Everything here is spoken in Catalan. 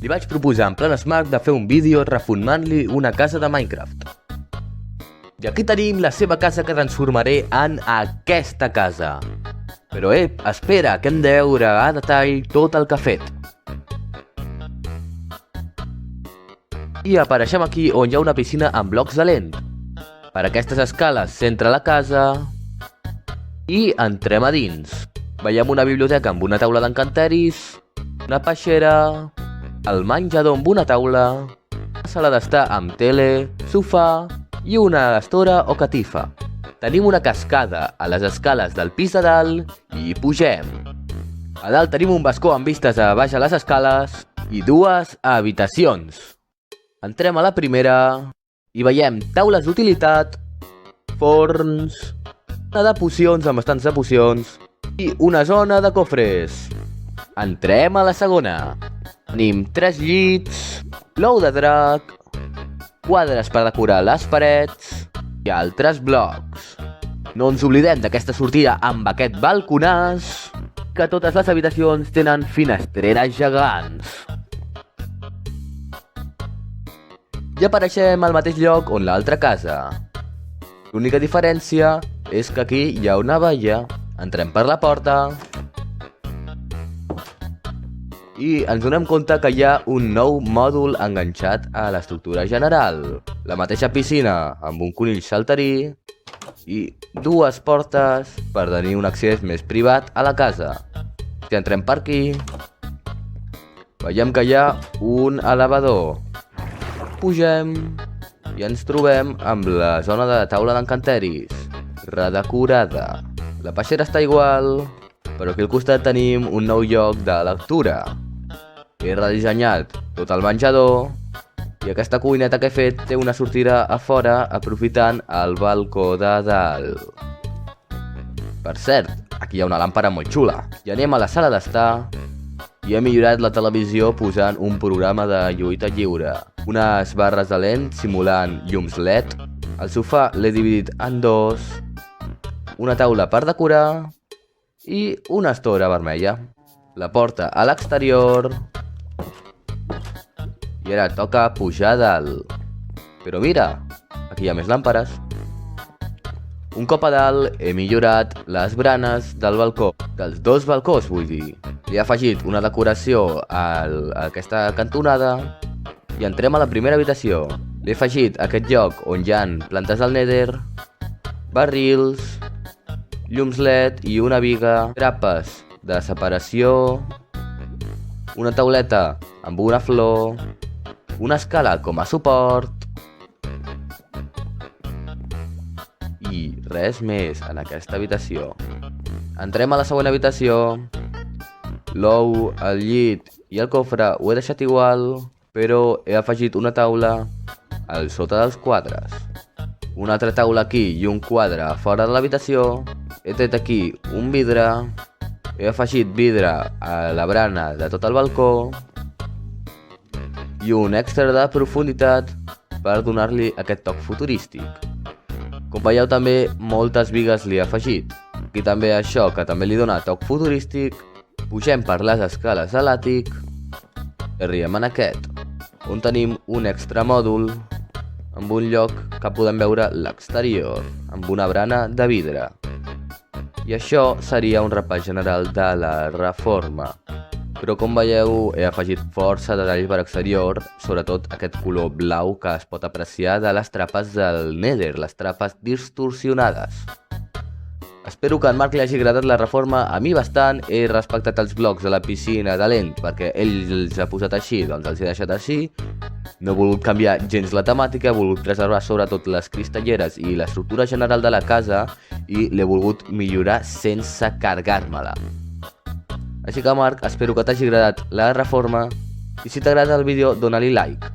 Li vaig proposar en plan Smart de fer un vídeo reformant-li una casa de Minecraft. I aquí tenim la seva casa que transformaré en aquesta casa. Però espera, que hem de veure a detall tot el que ha fet. I apareixem aquí on hi ha una piscina amb blocs de lent. Per aquestes escales s'entra a la casa i entrem a dins. Veiem una biblioteca amb una taula d'encanteris, una peixera, el menjador amb una taula, una sala d'estar amb tele, sofà i una estora o catifa. Tenim una cascada a les escales del pis de dalt i pugem. A dalt tenim un balcó amb vistes a baix a les escales i dues habitacions. Entrem a la primera i veiem taules d'utilitat, forns, una de pocions amb estants de pocions i una zona de cofres. Entrem a la segona. Tenim 3 llits, l'ou de drac, quadres per decorar les parets i altres blocs. No ens oblidem d'aquesta sortida amb aquest balconàs, que totes les habitacions tenen finestreres gegants. I apareixem al mateix lloc on l'altra casa. L'única diferència és que aquí hi ha una valla. Entrem per la porta i ens donem compte que hi ha un nou mòdul enganxat a l'estructura general. La mateixa piscina amb un conill saltarí i 2 portes per tenir un accés més privat a la casa. Si entrem per aquí, veiem que hi ha un elevador. Pugem i ens trobem amb la zona de taula d'encanteris, redecorada. La peixera està igual, però aquí al costat tenim un nou lloc de lectura. He redissenyat tot el menjador i aquesta cuineta que he fet té una sortida a fora aprofitant el balcó de dalt. Per cert, aquí hi ha una làmpara molt xula. I anem a la sala d'estar i he millorat la televisió posant un programa de lluita lliure, unes barres de lent simulant llums LED, el sofà l'he dividit en 2, una taula per decorar i una estora vermella. La porta a l'exterior. I ara toca pujar a dalt. Però mira, aquí hi ha més làmperes. Un cop a dalt he millorat les baranes del balcó, dels 2 balcons vull dir. Li he afegit una decoració a aquesta cantonada i entrem a la primera habitació. Li he afegit aquest lloc on hi ha plantes del Nether, barrils, llums LED i una biga, grapes de separació, una tauleta amb una flor, una escala com a suport i res més en aquesta habitació. Entrem a la següent habitació. L'ou, el llit i el cofre ho he deixat igual, però he afegit una taula al sota dels quadres. Una altra taula aquí i un quadre fora de l'habitació. He tret aquí un vidre. He afegit vidre a la barana de tot el balcó i un extra de profunditat per donar-li aquest toc futurístic. Com veieu també moltes bigues li he afegit. Aquí també això que també li dona toc futurístic. Pugem per les escales a l'àtic i arribem en aquest, on tenim un extra mòdul amb un lloc que podem veure l'exterior, amb una barana de vidre. I això seria un repàs general de la reforma. Però com veieu he afegit força detall per exterior, sobretot aquest color blau que es pot apreciar de les trapes del Nether, les trapes distorsionades. Espero que a en Marc li hagi agradat la reforma, a mi bastant. He respectat els blocs de la piscina de lent perquè ell els ha posat així, doncs els he deixat així. No he volgut canviar gens la temàtica, he volgut preservar sobretot les cristalleres i l'estructura general de la casa i l'he volgut millorar sense carregar-me-la. Així que Marc, espero que t'hagi agradat la reforma i si t'agrada el vídeo dona-li like.